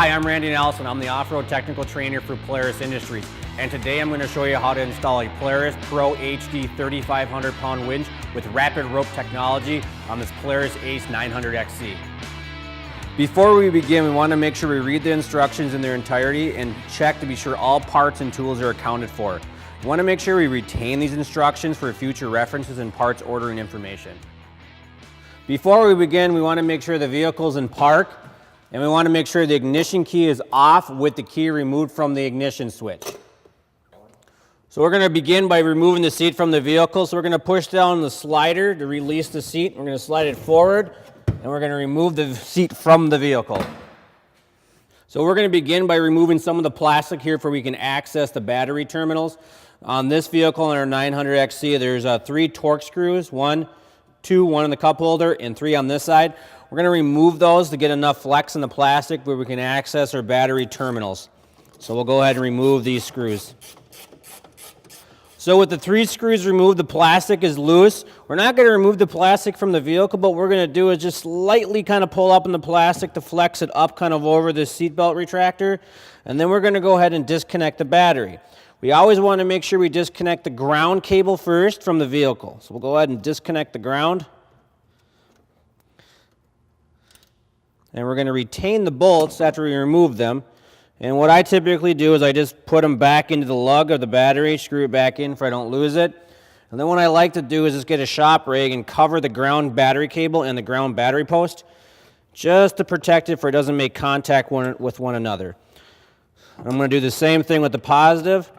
Hi, I'm Randy Nelson. I'm the off-road technical trainer for Polaris Industries. And today I'm going to show you how to install a Polaris Pro HD 3,500 pound winch with rapid rope technology on this Polaris Ace 900XC. Before we begin, we want to make sure we read the instructions in their entirety and check to be sure all parts and tools are accounted for. We want to make sure we retain these instructions for future references and parts ordering information. Before we begin, we want to make sure the vehicle's in park, and we want to make sure the ignition key is off with the key removed from the ignition switch. So we're going to begin by removing the seat from the vehicle. So we're going to push down the slider to release the seat. We're going to slide it forward, and we're going to remove the seat from the vehicle. So we're going to begin by removing some of the plastic here so we can access the battery terminals. On this vehicle, on our 900XC, there's 3 torque screws, 1, 2, 1 in the cup holder, and 3 on this side. We're going to remove those to get enough flex in the plastic where we can access our battery terminals. So we'll go ahead and remove these screws. So with the 3 screws removed, the plastic is loose. We're not going to remove the plastic from the vehicle, but what we're going to do is just slightly kind of pull up in the plastic to flex it up kind of over the seatbelt retractor. And then we're going to go ahead and disconnect the battery. We always want to make sure we disconnect the ground cable first from the vehicle. So we'll go ahead and disconnect the ground. And we're going to retain the bolts after we remove them. And what I typically do is I just put them back into the lug of the battery, screw it back in so I don't lose it. And then what I like to do is just get a shop rag and cover the ground battery cable and the ground battery post just to protect it so it doesn't make contact with one another. I'm going to do the same thing with the positive.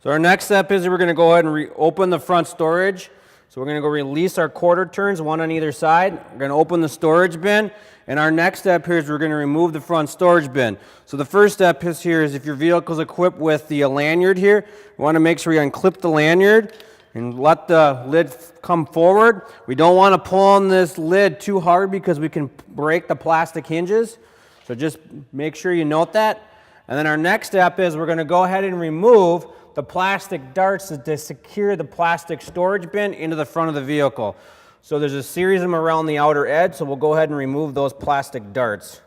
So our next step is we're going to go ahead and open the front storage. So we're going to go release our quarter turns, 1 on either side. We're going to open the storage bin. And our next step here is we're going to remove the front storage bin. So the first step is if your vehicle is equipped with the lanyard here, we want to make sure we unclip the lanyard and let the lid come forward. We don't want to pull on this lid too hard because we can break the plastic hinges. So just make sure you note that. And then our next step is we're going to go ahead and remove the plastic darts to secure the plastic storage bin into the front of the vehicle. So there's a series of them around the outer edge, so we'll go ahead and remove those plastic darts.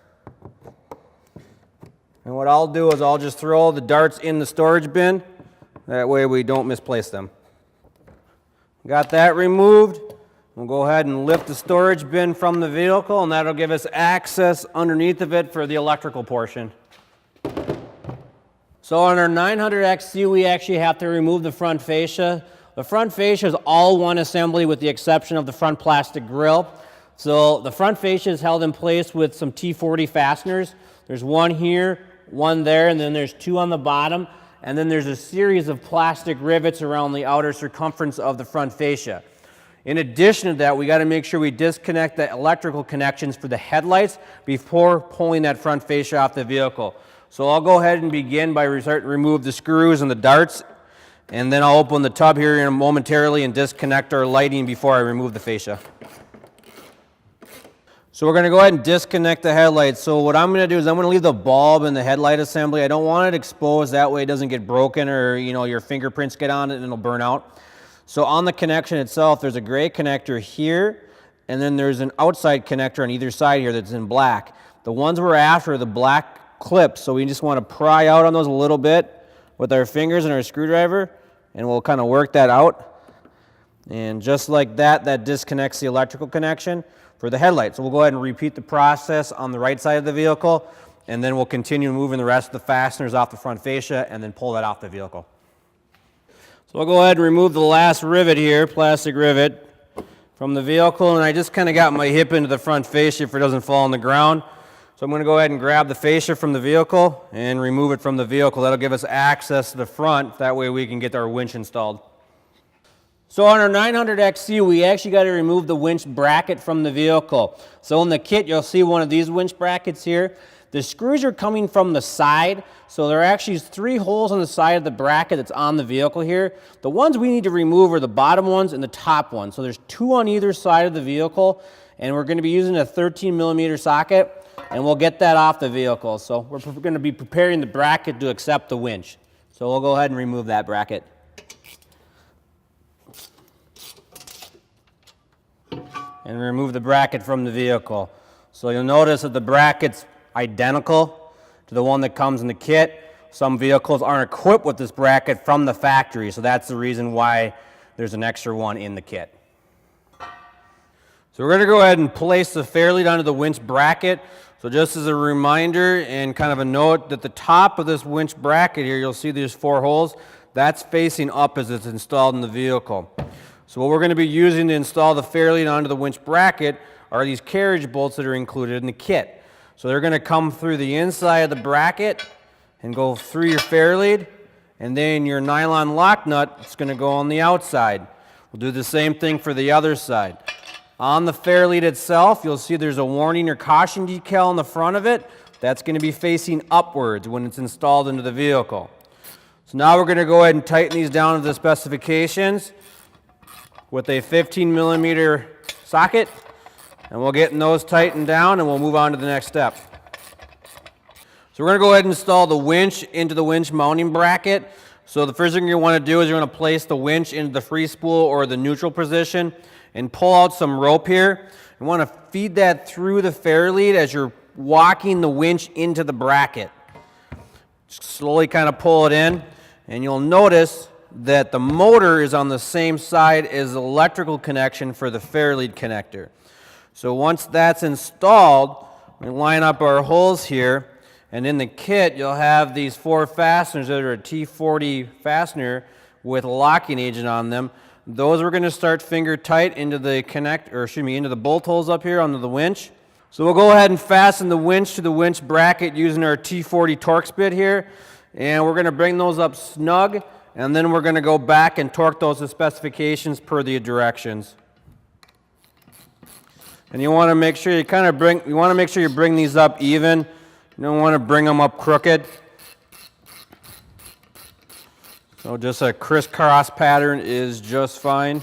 And what I'll do is I'll just throw the darts in the storage bin. That way we don't misplace them. Got that removed. We'll go ahead and lift the storage bin from the vehicle, and that'll give us access underneath of it for the electrical portion. So on our 900XC, we actually have to remove the front fascia. The front fascia is all one assembly with the exception of the front plastic grille. So the front fascia is held in place with some T40 fasteners. There's 1 here, 1 there, and then there's 2 on the bottom. And then there's a series of plastic rivets around the outer circumference of the front fascia. In addition to that, we got to make sure we disconnect the electrical connections for the headlights before pulling that front fascia off the vehicle. So I'll go ahead and begin by remove the screws and the darts. And then I'll open the tub here momentarily and disconnect our lighting before I remove the fascia. So we're going to go ahead and disconnect the headlights. So what I'm going to do is I'm going to leave the bulb in the headlight assembly. I don't want it exposed, that way it doesn't get broken or your fingerprints get on it and it'll burn out. So on the connection itself, there's a gray connector here, and then there's an outside connector on either side here that's in black. The ones we're after are the black clips, so we just want to pry out on those a little bit with our fingers and our screwdriver, and we'll kind of work that out. And just like that, that disconnects the electrical connection for the headlight. So we'll go ahead and repeat the process on the right side of the vehicle, and then we'll continue moving the rest of the fasteners off the front fascia and then pull that off the vehicle. So I'll go ahead and remove the last rivet here, plastic rivet, from the vehicle, and I just kind of got my hip into the front fascia if it doesn't fall on the ground. So I'm going to go ahead and grab the fascia from the vehicle and remove it from the vehicle. That'll give us access to the front. That way we can get our winch installed. So on our 900XC, we actually got to remove the winch bracket from the vehicle. So in the kit, you'll see one of these winch brackets here. The screws are coming from the side. So there are actually 3 holes on the side of the bracket that's on the vehicle here. The ones we need to remove are the bottom ones and the top one. So there's 2 on either side of the vehicle. And we're going to be using a 13mm socket. And we'll get that off the vehicle. So we're going to be preparing the bracket to accept the winch. So we'll go ahead and remove that bracket. And remove the bracket from the vehicle. So you'll notice that the bracket's identical. to the one that comes in the kit. Some vehicles aren't equipped with this bracket from the factory, so that's the reason why there's an extra one in the kit. So we're going to go ahead and place the fairlead onto the winch bracket. So just as a reminder and kind of a note, that the top of this winch bracket here, you'll see there's 4 holes. That's facing up as it's installed in the vehicle. So what we're going to be using to install the fairlead onto the winch bracket are these carriage bolts that are included in the kit. So they're going to come through the inside of the bracket and go through your fairlead, and then your nylon lock nut is going to go on the outside. We'll do the same thing for the other side. On the fairlead itself, you'll see there's a warning or caution decal on the front of it. That's going to be facing upwards when it's installed into the vehicle. So now we're going to go ahead and tighten these down to the specifications with a 15 millimeter socket, and we'll get those tightened down and we'll move on to the next step. So we're going to go ahead and install the winch into the winch mounting bracket. So the first thing you want to do is you're going to place the winch into the free spool or the neutral position and pull out some rope here. You want to feed that through the fairlead as you're walking the winch into the bracket. Just slowly kind of pull it in, and you'll notice that the motor is on the same side as the electrical connection for the fairlead connector. So once that's installed, we line up our holes here, and in the kit you'll have these 4 fasteners that are a T40 fastener with a locking agent on them. Those we're going to start finger tight into the into the bolt holes up here onto the winch. So we'll go ahead and fasten the winch to the winch bracket using our T40 Torx bit here, and we're going to bring those up snug, and then we're going to go back and torque those to specifications per the directions. And you want to make sure you bring these up even. You don't want to bring them up crooked. So just a crisscross pattern is just fine.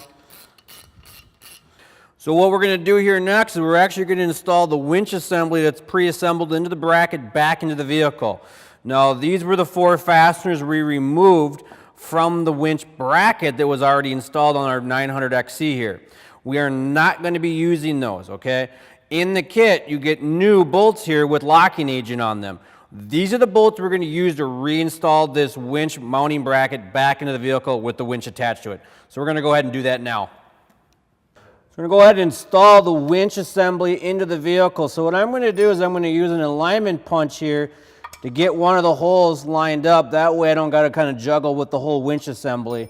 So what we're going to do here next is we're actually going to install the winch assembly that's pre-assembled into the bracket back into the vehicle. Now these were the 4 fasteners we removed from the winch bracket that was already installed on our 900XC here. We are not going to be using those, okay? In the kit you get new bolts here with locking agent on them. These are the bolts we're going to use to reinstall this winch mounting bracket back into the vehicle with the winch attached to it. So we're going to go ahead and do that now. So we're going to go ahead and install the winch assembly into the vehicle. So what I'm going to do is I'm going to use an alignment punch here to get one of the holes lined up. That way I don't got to kind of juggle with the whole winch assembly.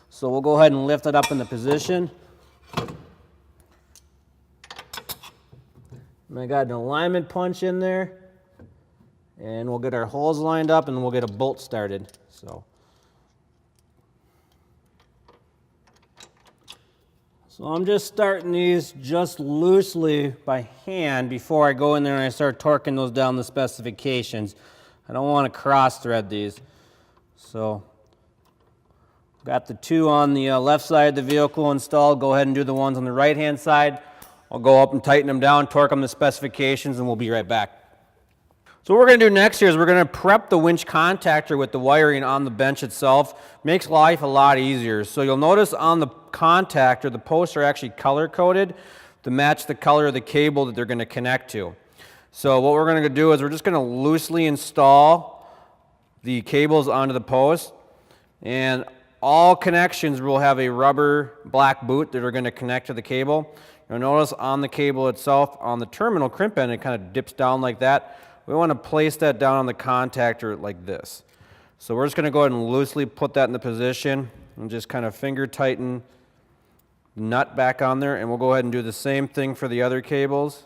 So we'll go ahead and lift it up into position. And I got an alignment punch in there. And we'll get our holes lined up and then we'll get a bolt started. So I'm just starting these just loosely by hand before I go in there and I start torquing those down the specifications. I don't want to cross thread these. So got the 2 on the left side of the vehicle installed. Go ahead and do the ones on the right hand side. I'll go up and tighten them down, torque them to specifications, and we'll be right back. So what we're going to do next here is we're going to prep the winch contactor with the wiring on the bench itself. Makes life a lot easier. So you'll notice on the contactor, the posts are actually color coded to match the color of the cable that they're going to connect to. So what we're going to do is we're just going to loosely install the cables onto the post, and all connections will have a rubber black boot that are going to connect to the cable. You'll notice on the cable itself, on the terminal crimp end, it kind of dips down like that. We want to place that down on the contactor like this. So we're just going to go ahead and loosely put that in the position and just kind of finger tighten the nut back on there, and we'll go ahead and do the same thing for the other cables.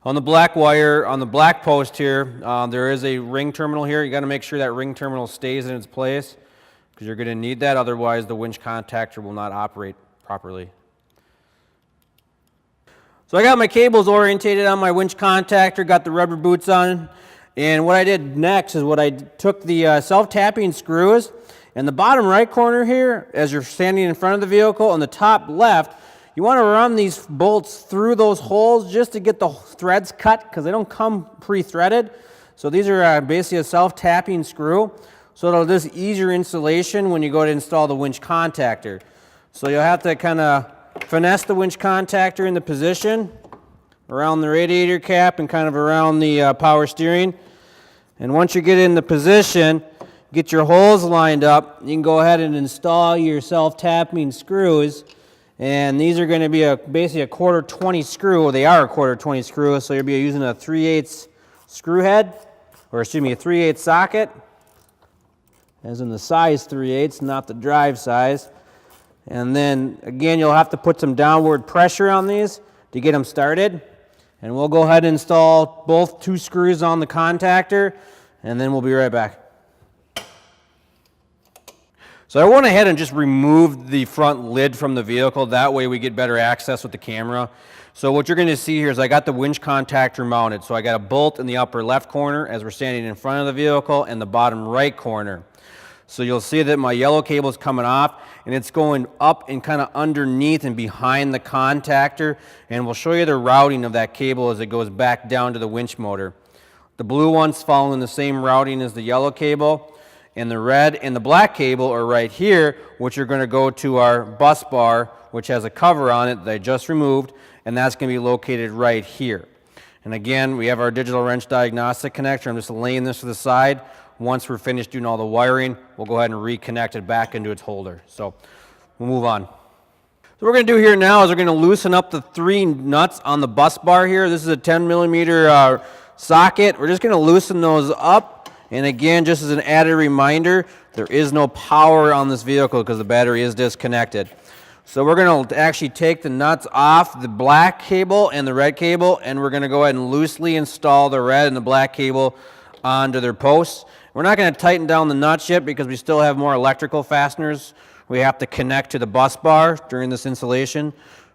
On the black wire, on the black post here, there is a ring terminal here. You got to make sure that ring terminal stays in its place because you're going to need that, otherwise the winch contactor will not operate properly. So I got my cables orientated on my winch contactor, got the rubber boots on, and what I did next is I took the self-tapping screws, and the bottom right corner here, as you're standing in front of the vehicle, on the top left, you want to run these bolts through those holes just to get the threads cut because they don't come pre-threaded. So these are basically a self-tapping screw, so it'll just ease your installation when you go to install the winch contactor. So you'll have to kind of finesse the winch contactor in the position around the radiator cap and kind of around the power steering. And once you get in the position, get your holes lined up, you can go ahead and install your self-tapping screws. And these are going to be basically a 1/4 screw. They are a 1/4 screw, so you'll be using a 3/8 screw head, or excuse me, a 3/8 socket, as in the size 3/8, not the drive size. And then again, you'll have to put some downward pressure on these to get them started. And we'll go ahead and install both 2 screws on the contactor, and then we'll be right back. So I went ahead and just removed the front lid from the vehicle. That way we get better access with the camera. So what you're going to see here is I got the winch contactor mounted. So I got a bolt in the upper left corner as we're standing in front of the vehicle, and the bottom right corner. So you'll see that my yellow cable is coming off, and it's going up and kind of underneath and behind the contactor, and we'll show you the routing of that cable as it goes back down to the winch motor. The blue one's following the same routing as the yellow cable, and the red and the black cable are right here, which are going to go to our bus bar, which has a cover on it that I just removed, and that's going to be located right here. And again, we have our digital wrench diagnostic connector. I'm just laying this to the side. Once we're finished doing all the wiring, we'll go ahead and reconnect it back into its holder. So we'll move on. So what we're going to do here now is we're going to loosen up the 3 nuts on the bus bar here. This is a 10mm socket. We're just going to loosen those up. And again, just as an added reminder, there is no power on this vehicle because the battery is disconnected. So we're going to actually take the nuts off the black cable and the red cable, and we're going to go ahead and loosely install the red and the black cable onto their posts. We're not going to tighten down the nuts yet because we still have more electrical fasteners we have to connect to the bus bar during this installation,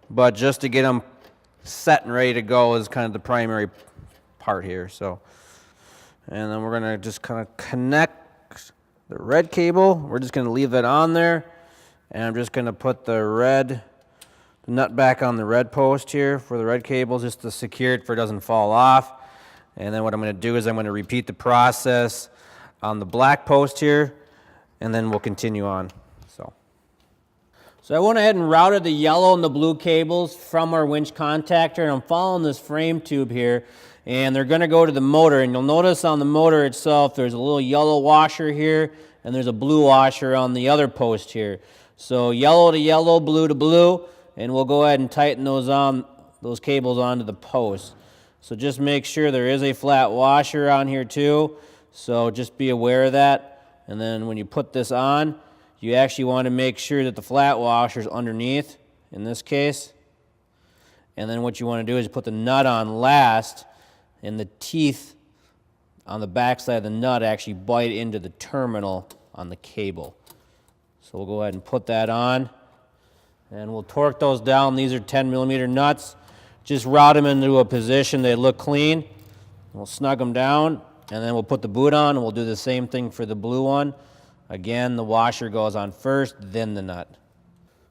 but just to get them set and ready to go is kind of the primary part here. So, and then we're going to just kind of connect the red cable. We're just going to leave that on there, and I'm just going to put the nut back on the red post here for the red cable just to secure it so it doesn't fall off. And then what I'm going to do is I'm going to repeat the process on the black post here, and then we'll continue on. So I went ahead and routed the yellow and the blue cables from our winch contactor, and I'm following this frame tube here, and they're going to go to the motor. And you'll notice on the motor itself there's a little yellow washer here, and there's a blue washer on the other post here. So yellow to yellow, blue to blue, and we'll go ahead and tighten those cables onto the post. So just make sure there is a flat washer on here too. So just be aware of that. And then when you put this on, you actually want to make sure that the flat washer is underneath, in this case. And then what you want to do is put the nut on last, and the teeth on the back side of the nut actually bite into the terminal on the cable. So we'll go ahead and put that on, and we'll torque those down. These are 10mm nuts. Just route them into a position they look clean. We'll snug them down, and then we'll put the boot on, and we'll do the same thing for the blue one. Again, the washer goes on first, then the nut.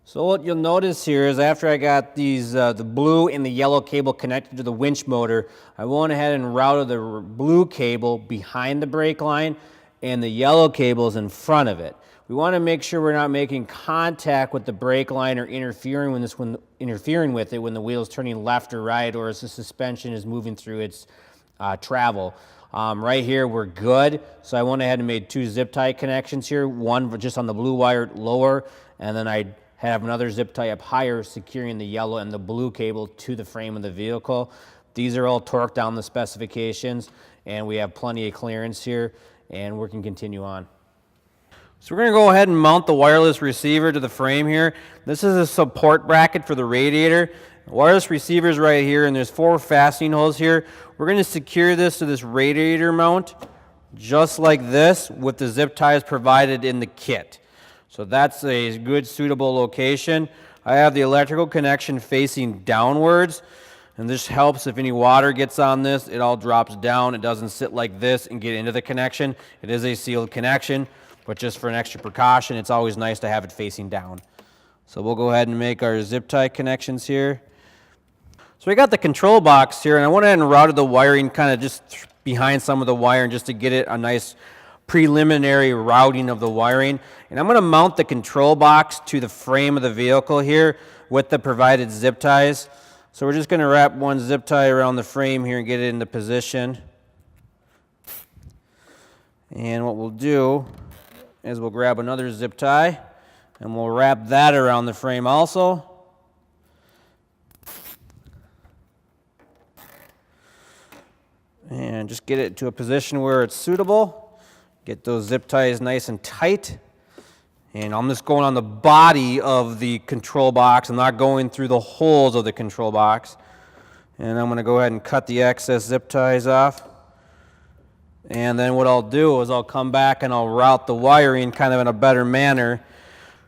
So what you'll notice here is after I got these, the blue and the yellow cable connected to the winch motor, I went ahead and routed the blue cable behind the brake line, and the yellow cable is in front of it. We want to make sure we're not making contact with the brake line or interfering with it when the wheel is turning left or right, or as the suspension is moving through its travel. Right here we're good, so I went ahead and made 2 zip tie connections here, one just on the blue wire lower, and then I have another zip tie up higher securing the yellow and the blue cable to the frame of the vehicle. These are all torqued down the specifications, and we have plenty of clearance here, and we can continue on. So we're going to go ahead and mount the wireless receiver to the frame here. This is a support bracket for the radiator. The wireless receiver is right here, and there's 4 fastening holes here. We're going to secure this to this radiator mount just like this with the zip ties provided in the kit. So that's a good suitable location. I have the electrical connection facing downwards, and this helps if any water gets on this, it all drops down. It doesn't sit like this and get into the connection. It is a sealed connection, but just for an extra precaution, it's always nice to have it facing down. So we'll go ahead and make our zip tie connections here. So we got the control box here, and I went ahead and routed the wiring kind of just behind some of the wiring just to get it a nice preliminary routing of the wiring. And I'm going to mount the control box to the frame of the vehicle here with the provided zip ties. So we're just going to wrap one zip tie around the frame here and get it into position. And what we'll do is we'll grab another zip tie and we'll wrap that around the frame also. And just get it to a position where it's suitable. Get those zip ties nice and tight. And I'm just going on the body of the control box. I'm not going through the holes of the control box. And I'm going to go ahead and cut the excess zip ties off. And then what I'll do is I'll come back and I'll route the wiring kind of in a better manner.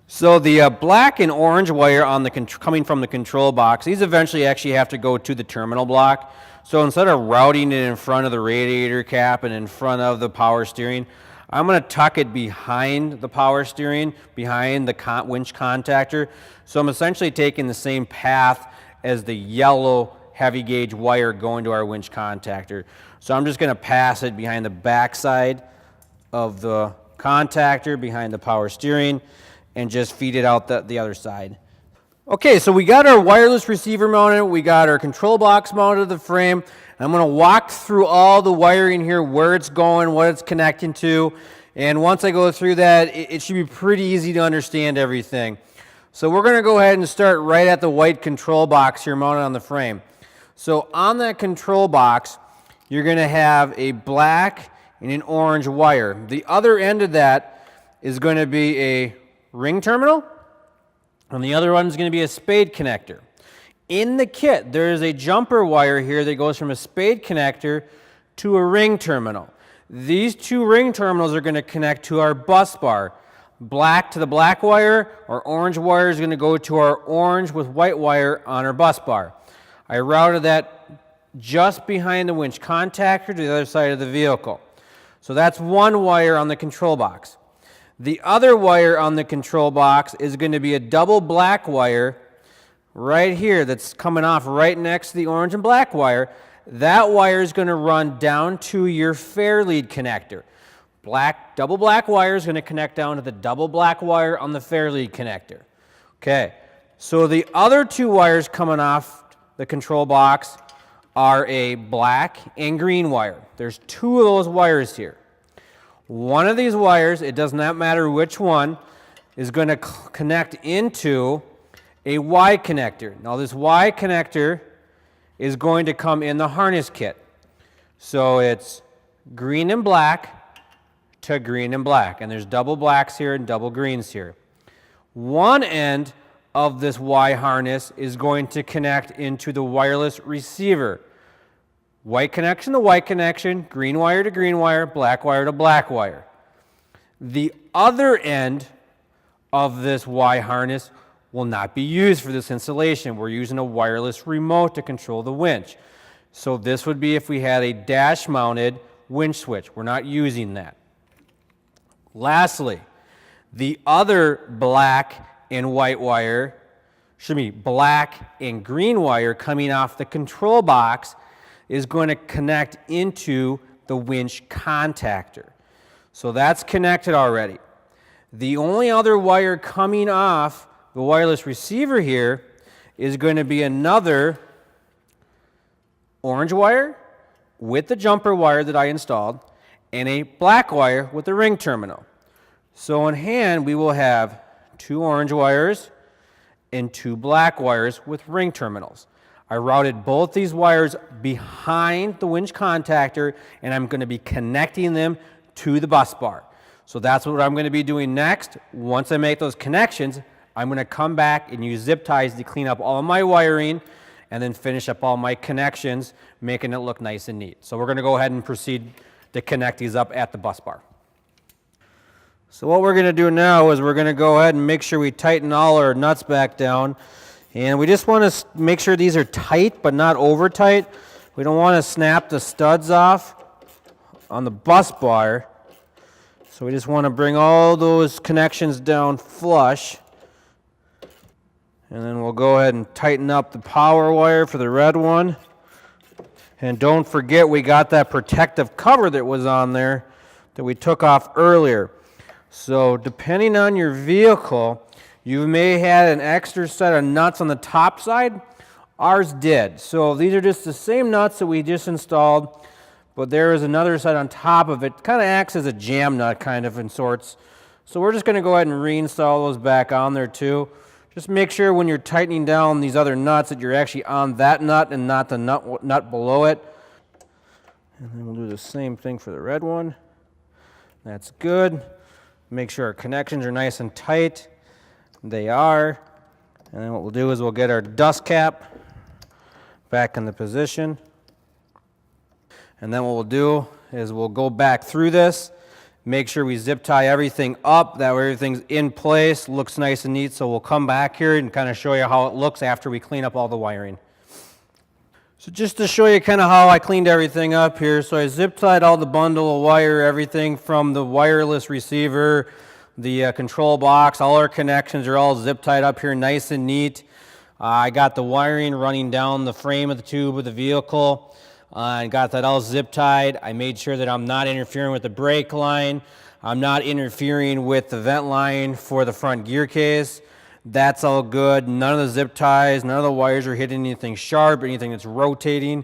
So the black and orange wire on the coming from the control box, these eventually actually have to go to the terminal block. So instead of routing it in front of the radiator cap and in front of the power steering, I'm going to tuck it behind the power steering, behind the winch contactor. So I'm essentially taking the same path as the yellow heavy gauge wire going to our winch contactor. So I'm just going to pass it behind the back side of the contactor, behind the power steering, and just feed it out the other side. Okay, so we got our wireless receiver mounted, we got our control box mounted to the frame. I'm going to walk through all the wiring here, where it's going, what it's connecting to, and once I go through that, it should be pretty easy to understand everything. So we're going to go ahead and start right at the white control box here mounted on the frame. So on that control box, you're going to have a black and an orange wire. The other end of that is going to be a ring terminal, and the other one is going to be a spade connector. In the kit, there is a jumper wire here that goes from a spade connector to a ring terminal. These two ring terminals are going to connect to our bus bar. Black to the black wire, or orange wire is going to go to our orange with white wire on our bus bar. I routed that just behind the winch contactor to the other side of the vehicle. So that's one wire on the control box. The other wire on the control box is going to be a double black wire right here that's coming off right next to the orange and black wire. That wire is going to run down to your fair lead connector. Double black wire is going to connect down to the double black wire on the fair lead connector. Okay, so the other two wires coming off the control box are a black and green wire. There's two of those wires here. One of these wires, it does not matter which one, is going to connect into a Y connector. Now this Y connector is going to come in the harness kit. So it's green and black to green and black. And there's double blacks here and double greens here. One end of this Y harness is going to connect into the wireless receiver. White connection to white connection, green wire to green wire, black wire to black wire. The other end of this Y harness will not be used for this installation. We're using a wireless remote to control the winch. So this would be if we had a dash mounted winch switch. We're not using that. Lastly, the other black and white wire, black and green wire coming off the control box is going to connect into the winch contactor. So that's connected already. The only other wire coming off the wireless receiver here is going to be another orange wire with the jumper wire that I installed and a black wire with the ring terminal. So in hand, we will have two orange wires and two black wires with ring terminals. I routed both these wires behind the winch contactor, and I'm going to be connecting them to the bus bar. So that's what I'm going to be doing next. Once I make those connections, I'm going to come back and use zip ties to clean up all my wiring and then finish up all my connections, making it look nice and neat. So we're going to go ahead and proceed to connect these up at the bus bar. So what we're going to do now is we're going to go ahead and make sure we tighten all our nuts back down. And we just want to make sure these are tight but not over tight. We don't want to snap the studs off on the bus bar. So we just want to bring all those connections down flush. And then we'll go ahead and tighten up the power wire for the red one. And don't forget we got that protective cover that was on there that we took off earlier. So depending on your vehicle, you may have an extra set of nuts on the top side. Ours did. So these are just the same nuts that we just installed, but there is another set on top of it. Kind of acts as a jam nut kind of in sorts. So we're just going to go ahead and reinstall those back on there too. Just make sure when you're tightening down these other nuts that you're actually on that nut and not the nut below it. And then we'll do the same thing for the red one. That's good. Make sure our connections are nice and tight. They are. And then what we'll do is we'll get our dust cap back in the position. And then what we'll do is we'll go back through this, make sure we zip tie everything up, that way everything's in place, looks nice and neat. So we'll come back here and kind of show you how it looks after we clean up all the wiring. So just to show you kind of how I cleaned everything up here, so I zip tied all the bundle of wire, everything from the wireless receiver, the control box, all our connections are all zip tied up here nice and neat. I got the wiring running down the frame of the tube of the vehicle. I got that all zip tied. I made sure that I'm not interfering with the brake line. I'm not interfering with the vent line for the front gear case. That's all good. None of the zip ties, none of the wires are hitting anything sharp, anything that's rotating.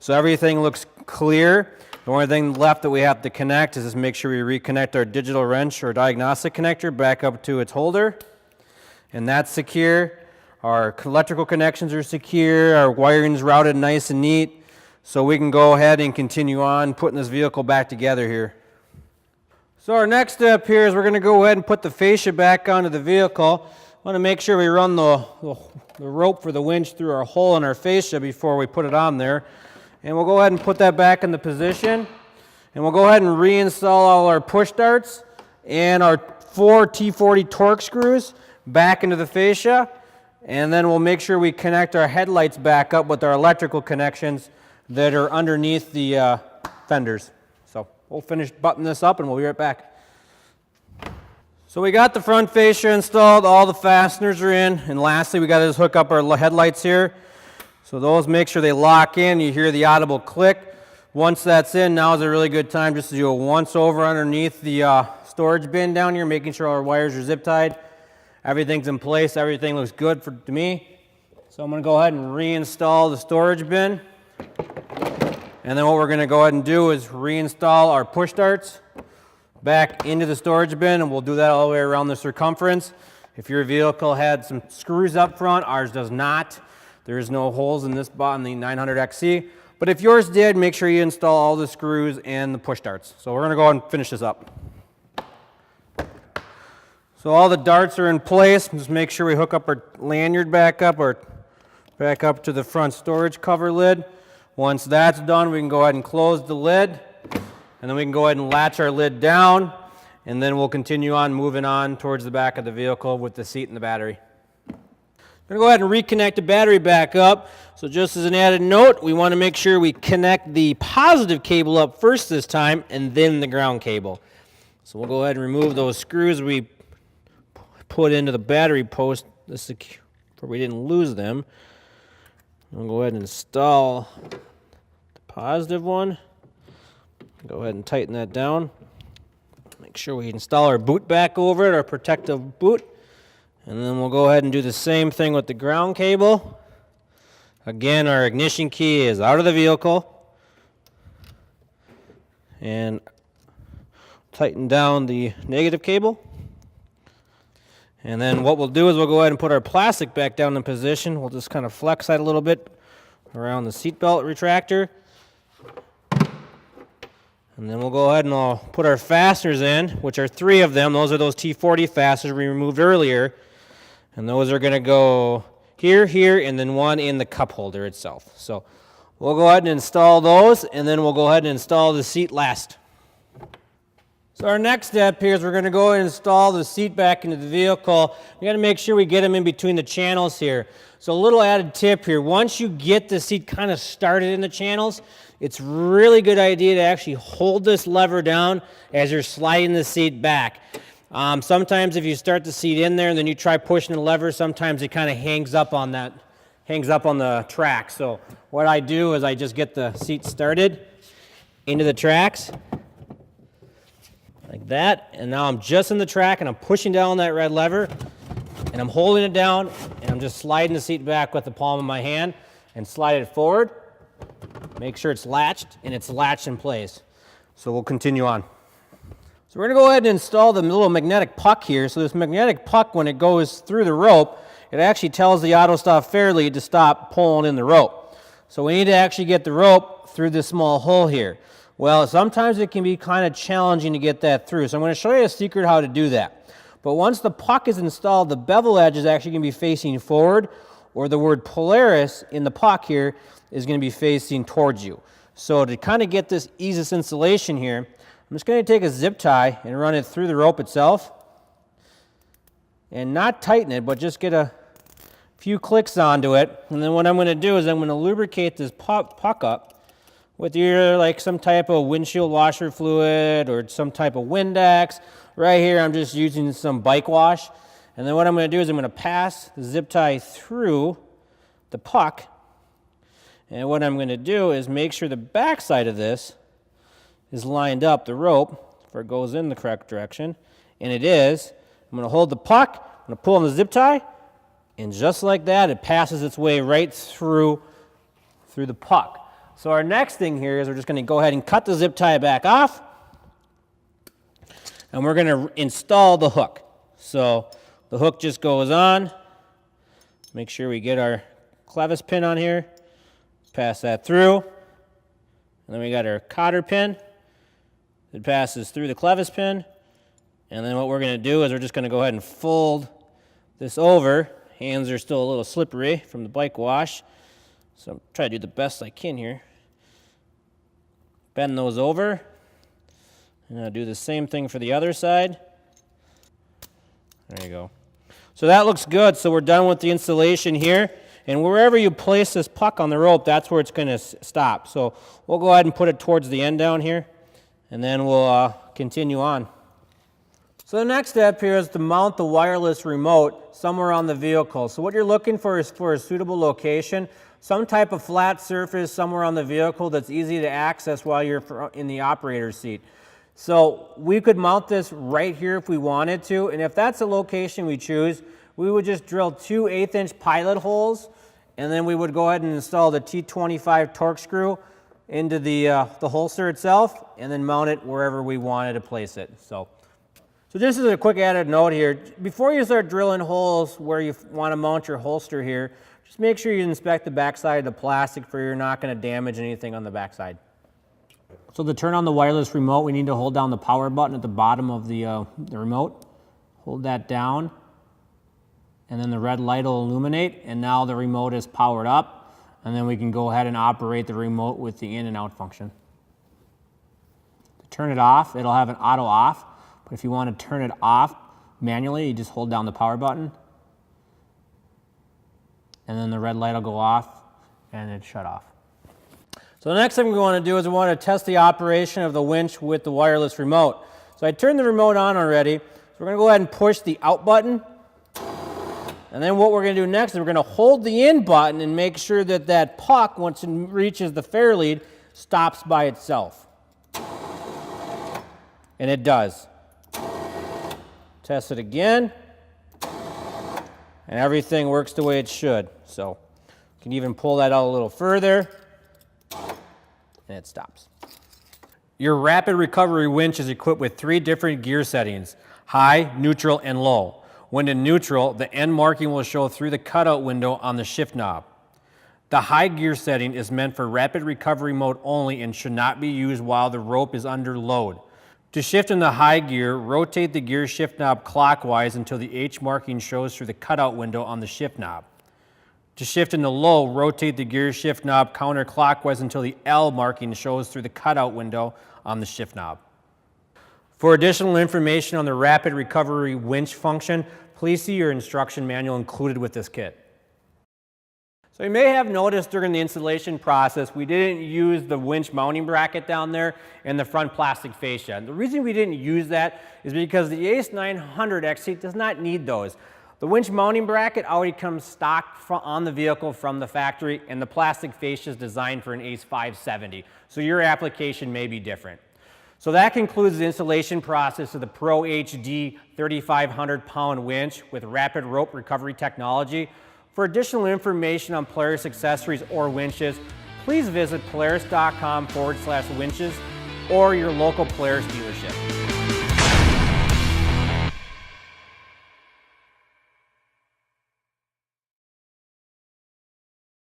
So everything looks clear. The only thing left that we have to connect is just make sure we reconnect our digital wrench or diagnostic connector back up to its holder. And that's secure. Our electrical connections are secure. Our wiring's routed nice and neat. So we can go ahead and continue on putting this vehicle back together here. So our next step here is we're going to go ahead and put the fascia back onto the vehicle. I want to make sure we run the rope for the winch through our hole in our fascia before we put it on there. And we'll go ahead and put that back in the position. And we'll go ahead and reinstall all our push darts and our 4 T40 torque screws back into the fascia. And then we'll make sure we connect our headlights back up with our electrical connections that are underneath the fenders. So we'll finish buttoning this up and we'll be right back. So we got the front fascia installed, all the fasteners are in, and lastly we got to just hook up our headlights here. So those, make sure they lock in, you hear the audible click. Once that's in, now is a really good time just to do a once over underneath the storage bin down here, making sure our wires are zip tied. Everything's in place, everything looks good to me. So I'm going to go ahead and reinstall the storage bin. And then what we're going to go ahead and do is reinstall our push darts back into the storage bin, and we'll do that all the way around the circumference. If your vehicle had some screws up front, ours does not. There's no holes in this on the 900XC. But if yours did, make sure you install all the screws and the push darts. So we're going to go ahead and finish this up. So all the darts are in place. Just make sure we hook up our lanyard back up to the front storage cover lid. Once that's done, we can go ahead and close the lid, and then we can go ahead and latch our lid down, and then we'll continue on moving on towards the back of the vehicle with the seat and the battery. I'm going to go ahead and reconnect the battery back up. So just as an added note, we want to make sure we connect the positive cable up first this time, and then the ground cable. So we'll go ahead and remove those screws we put into the battery post so we didn't lose them. We'll go ahead and install the positive one. Go ahead and tighten that down. Make sure we install our boot back over it, our protective boot. And then we'll go ahead and do the same thing with the ground cable. Again, our ignition key is out of the vehicle. And tighten down the negative cable. And then what we'll do is we'll go ahead and put our plastic back down in position. We'll just kind of flex that a little bit around the seatbelt retractor. And then we'll go ahead and I'll put our fasteners in, which are 3 of them. Those are those T40 fasteners we removed earlier. And those are going to go here, here, and then one in the cup holder itself. So we'll go ahead and install those, and then we'll go ahead and install the seat last. So our next step here is we're going to go and install the seat back into the vehicle. We got to make sure we get them in between the channels here. So a little added tip here, once you get the seat kind of started in the channels, it's really good idea to actually hold this lever down as you're sliding the seat back. Sometimes if you start the seat in there and then you try pushing the lever, sometimes it kind of hangs up on the track. So what I do is I just get the seat started into the tracks like that, and now I'm just in the track and I'm pushing down that red lever and I'm holding it down and I'm just sliding the seat back with the palm of my hand. and slide it forward. Make sure it's latched and it's latched in place. So we'll continue on. So we're gonna go ahead and install the little magnetic puck here. So this magnetic puck, when it goes through the rope, it actually tells the auto stop fair lead to stop pulling in the rope. So we need to actually get the rope through this small hole here. Well, sometimes it can be kind of challenging to get that through. So I'm going to show you a secret how to do that. But once the puck is installed, the bevel edge is actually going to be facing forward, or the word Polaris in the puck here is going to be facing towards you. So to kind of get this easiest installation here, I'm just going to take a zip tie and run it through the rope itself. And not tighten it, but just get a few clicks onto it. And then what I'm going to do is I'm going to lubricate this puck up with either like some type of windshield washer fluid or some type of Windex. Right here I'm just using some bike wash. And then what I'm going to do is I'm going to pass the zip tie through the puck. And what I'm going to do is make sure the back side of this is lined up, the rope, if it goes in the correct direction. And it is. I'm going to hold the puck, I'm going to pull on the zip tie, and just like that, it passes its way right through the puck. So our next thing here is we're just going to go ahead and cut the zip tie back off, and we're going to install the hook. So the hook just goes on. Make sure we get our clevis pin on here, pass that through, and then we got our cotter pin. It passes through the clevis pin, and then what we're going to do is we're just going to go ahead and fold this over. Hands are still a little slippery from the bike wash, so I'm trying to do the best I can here. Bend those over, and I'll do the same thing for the other side. There you go. So that looks good. So we're done with the installation here, and wherever you place this puck on the rope, that's where it's going to stop. So we'll go ahead and put it towards the end down here, and then we'll continue on. So the next step here is to mount the wireless remote somewhere on the vehicle. So what you're looking for is for a suitable location, some type of flat surface somewhere on the vehicle that's easy to access while you're in the operator's seat. So we could mount this right here if we wanted to, and if that's a location we choose, we would just drill 2 1/8-inch pilot holes, and then we would go ahead and install the T25 torque screw into the holster itself, and then mount it wherever we wanted to place it. So just as a quick added note here, before you start drilling holes where you want to mount your holster here, just make sure you inspect the backside of the plastic for you're not going to damage anything on the backside. So to turn on the wireless remote, we need to hold down the power button at the bottom of the remote. Hold that down, and then the red light will illuminate, and now the remote is powered up, and then we can go ahead and operate the remote with the in and out function. To turn it off, it'll have an auto off. But if you want to turn it off manually, you just hold down the power button, and then the red light will go off and it shut off. So the next thing we want to do is we want to test the operation of the winch with the wireless remote. So I turned the remote on already. So we're going to go ahead and push the out button. And then what we're going to do next is we're going to hold the in button and make sure that that puck, once it reaches the fair lead, stops by itself. And it does. Test it again, and everything works the way it should. So you can even pull that out a little further, and it stops. Your rapid recovery winch is equipped with 3 different gear settings: high, neutral, and low. When in neutral, the end marking will show through the cutout window on the shift knob. The high gear setting is meant for rapid recovery mode only and should not be used while the rope is under load. To shift in the high gear, rotate the gear shift knob clockwise until the H marking shows through the cutout window on the shift knob. To shift in the low, rotate the gear shift knob counterclockwise until the L marking shows through the cutout window on the shift knob. For additional information on the rapid recovery winch function, please see your instruction manual included with this kit. So you may have noticed during the installation process, we didn't use the winch mounting bracket down there and the front plastic fascia. And the reason we didn't use that is because the ACE 900 XC does not need those. The winch mounting bracket already comes stock on the vehicle from the factory, and the plastic fascia is designed for an ACE 570. So your application may be different. So that concludes the installation process of the Pro HD 3,500 pound winch with rapid rope recovery technology. For additional information on Polaris accessories or winches, please visit polaris.com/winches or your local Polaris dealership.